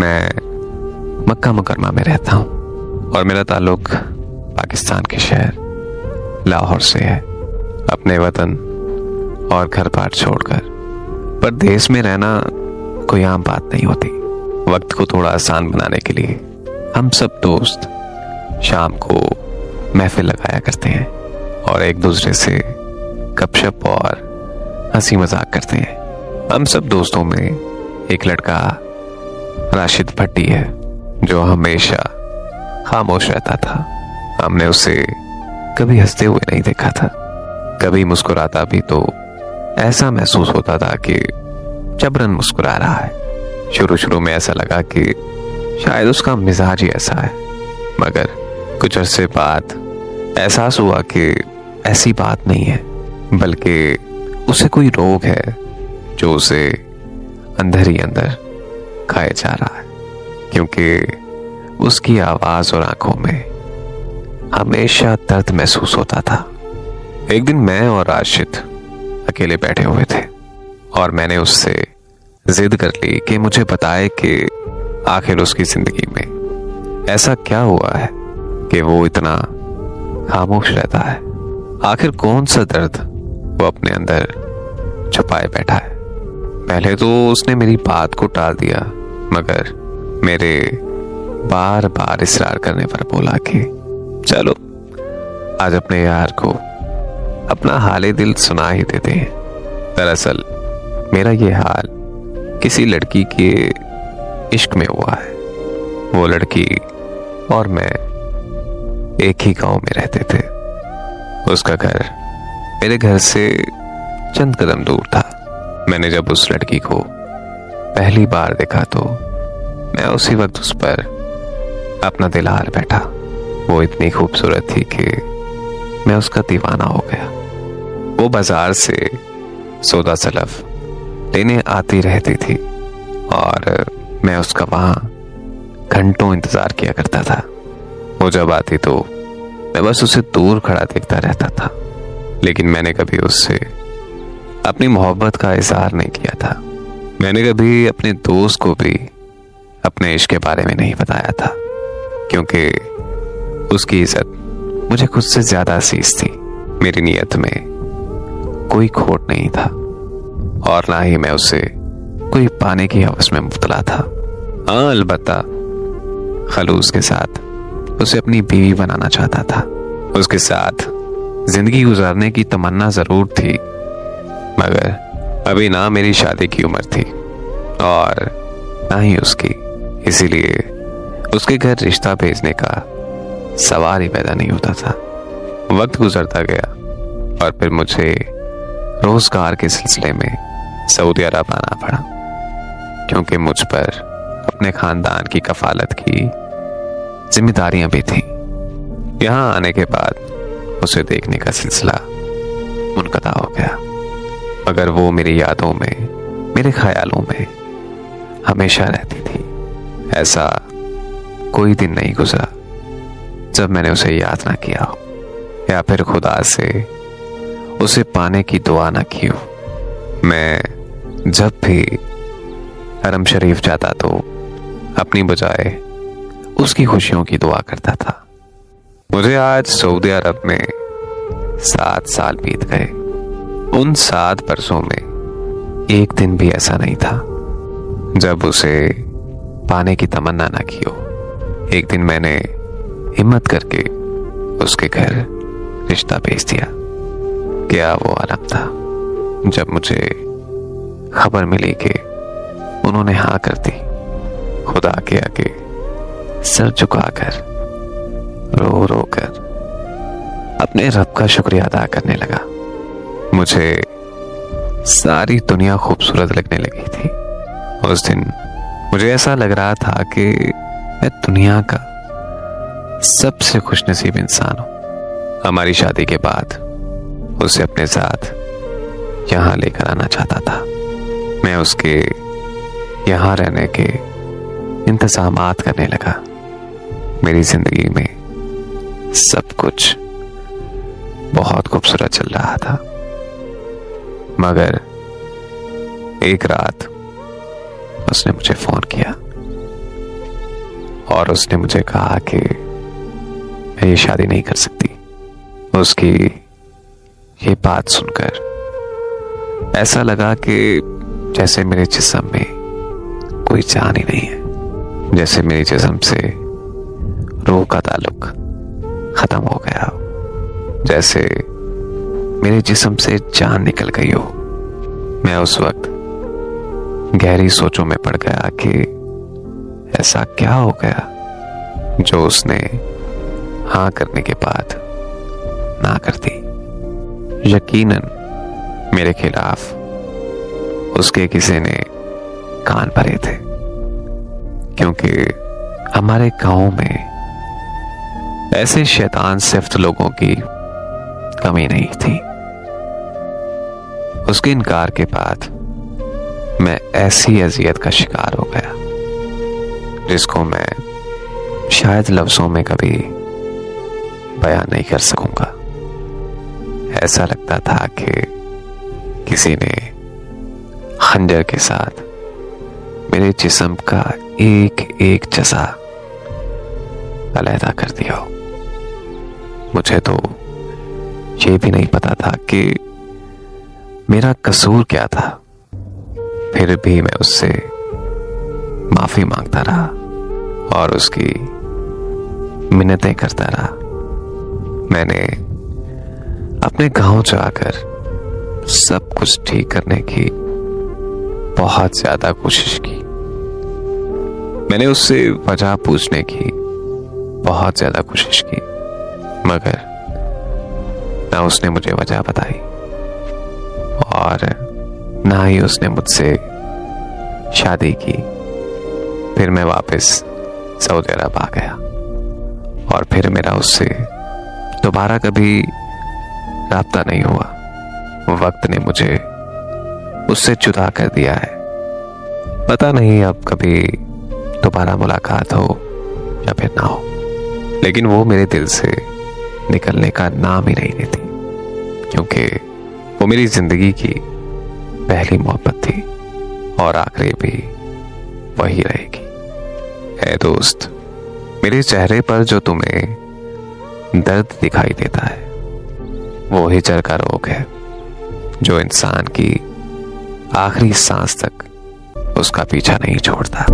मैं मक्का मुकरमा में रहता हूँ और मेरा ताल्लुक पाकिस्तान के शहर लाहौर से है। अपने वतन और घर बार छोड़कर परदेश में रहना कोई आम बात नहीं होती। वक्त को थोड़ा आसान बनाने के लिए हम सब दोस्त शाम को महफिल लगाया करते हैं और एक दूसरे से गपशप और हंसी मजाक करते हैं। हम सब दोस्तों में एक लड़का राशिद भट्टी है जो हमेशा खामोश रहता था। हमने उसे कभी हंसते हुए नहीं देखा था, कभी मुस्कुराता भी तो ऐसा महसूस होता था कि जबरन मुस्कुरा रहा है। शुरू शुरू में ऐसा लगा कि शायद उसका मिजाज ही ऐसा है, मगर कुछ अरसे बाद एहसास हुआ कि ऐसी बात नहीं है, बल्कि उसे कोई रोग है जो उसे अंदर ही अंदर खाए जा रहा है, क्योंकि उसकी आवाज और आंखों में हमेशा दर्द महसूस होता था। एक दिन मैं और राशिद अकेले बैठे हुए थे और मैंने उससे जिद कर ली कि मुझे बताए कि आखिर उसकी जिंदगी में ऐसा क्या हुआ है कि वो इतना खामोश रहता है। आखिर कौन सा दर्द वो अपने अंदर छुपाए बैठा है। पहले तो उसने मेरी बात को टाल दिया, मगर मेरे बार बार इसरार करने पर बोला कि चलो आज अपने यार को अपना हाले दिल सुना ही देते हैं। दरअसल मेरा ये हाल किसी लड़की के इश्क में हुआ है। वो लड़की और मैं एक ही गांव में रहते थे। उसका घर मेरे घर से चंद कदम दूर था। मैंने जब उस लड़की को पहली बार देखा तो मैं उसी वक्त उस पर अपना दिल हार बैठा। वो इतनी खूबसूरत थी कि मैं उसका दीवाना हो गया। वो बाजार से सौदा सलफ लेने आती रहती थी और मैं उसका वहां घंटों इंतजार किया करता था। वो जब आती तो मैं बस उसे दूर खड़ा देखता रहता था, लेकिन मैंने कभी उससे अपनी मोहब्बत का इजहार नहीं किया था। मैंने कभी अपने दोस्त को भी अपने इश्क के बारे में नहीं बताया था, क्योंकि उसकी इज्जत मुझे खुद से ज्यादा अजीज थी। मेरी नीयत में कोई खोट नहीं था और ना ही मैं उसे कोई पाने की हवस में मुब्तला था। हाँ, अलबत्ता खलूस के साथ उसे अपनी बीवी बनाना चाहता था। उसके साथ जिंदगी गुजारने की तमन्ना जरूर थी, मगर अभी ना मेरी शादी की उम्र थी और ना ही उसकी। इसीलिए उसके घर रिश्ता भेजने का सवाल ही पैदा नहीं होता था। वक्त गुजरता गया और फिर मुझे रोजगार के सिलसिले में सऊदी अरब आना पड़ा, क्योंकि मुझ पर अपने खानदान की कफालत की जिम्मेदारियां भी थीं। यहाँ आने के बाद उसे देखने का सिलसिला मुनक़ता हो गया, मगर वो मेरी यादों में, मेरे ख्यालों में हमेशा रहती थी। ऐसा कोई दिन नहीं गुजरा जब मैंने उसे याद ना किया हो या फिर खुदा से उसे पाने की दुआ ना की हो। मैं जब भी हरम शरीफ जाता तो अपनी बजाय उसकी खुशियों की दुआ करता था। मुझे आज सऊदी अरब में 7 साल बीत गए। उन 7 बरसों में एक दिन भी ऐसा नहीं था जब उसे पाने की तमन्ना ना की हो। एक दिन मैंने हिम्मत करके उसके घर रिश्ता भेज दिया। क्या वो आलम था जब मुझे खबर मिली कि उन्होंने हाँ कर दी। खुदा के आगे सर झुकाकर रो रो कर अपने रब का शुक्रिया अदा करने लगा। मुझे सारी दुनिया खूबसूरत लगने लगी थी। उस दिन मुझे ऐसा लग रहा था कि मैं दुनिया का सबसे खुशनसीब इंसान हूं। हमारी शादी के बाद उसे अपने साथ यहां लेकर आना चाहता था। मैं उसके यहां रहने के इंतजामात करने लगा। मेरी जिंदगी में सब कुछ बहुत खूबसूरत चल रहा था, मगर एक रात उसने मुझे फोन किया और उसने मुझे कहा कि मैं ये शादी नहीं कर सकती। उसकी ये बात सुनकर ऐसा लगा कि जैसे मेरे जिस्म में कोई जान ही नहीं है, जैसे मेरे जिस्म से रूह का ताल्लुक खत्म हो गया हो, जैसे मेरे जिस्म से जान निकल गई हो। मैं उस वक्त गहरी सोचों में पड़ गया कि ऐसा क्या हो गया जो उसने हाँ करने के बाद ना कर दी। यकीनन मेरे खिलाफ उसके किसी ने कान भरे थे, क्योंकि हमारे गांव में ऐसे शैतान सिफ्त लोगों की कमी नहीं थी। उसके इनकार के बाद मैं ऐसी अजियत का शिकार हो गया जिसको मैं शायद लफ्जों में कभी बयान नहीं कर सकूंगा। ऐसा लगता था कि किसी ने खंजर के साथ मेरे जिस्म का एक एक जज़ा अलहदा कर दिया हो। मुझे तो ये भी नहीं पता था कि मेरा कसूर क्या था, फिर भी मैं उससे माफी मांगता रहा और उसकी मिन्नतें करता रहा। मैंने अपने गांव जाकर सब कुछ ठीक करने की बहुत ज्यादा कोशिश की। मैंने उससे वजह पूछने की बहुत ज्यादा कोशिश की, मगर ना उसने मुझे वजह बताई और ना ही उसने मुझसे शादी की। फिर मैं वापस सऊदी अरब आ गया और फिर मेरा उससे दोबारा कभी राब्ता नहीं हुआ। वक्त ने मुझे उससे जुदा कर दिया है। पता नहीं अब कभी दोबारा मुलाकात हो या फिर ना हो, लेकिन वो मेरे दिल से निकलने का नाम ही नहीं लेती, क्योंकि वो मेरी जिंदगी की पहली मोहब्बत थी और आखिरी भी वही रहेगी। ऐ दोस्त, मेरे चेहरे पर जो तुम्हें दर्द दिखाई देता है वो हिजर का रोग है, जो इंसान की आखिरी सांस तक उसका पीछा नहीं छोड़ता।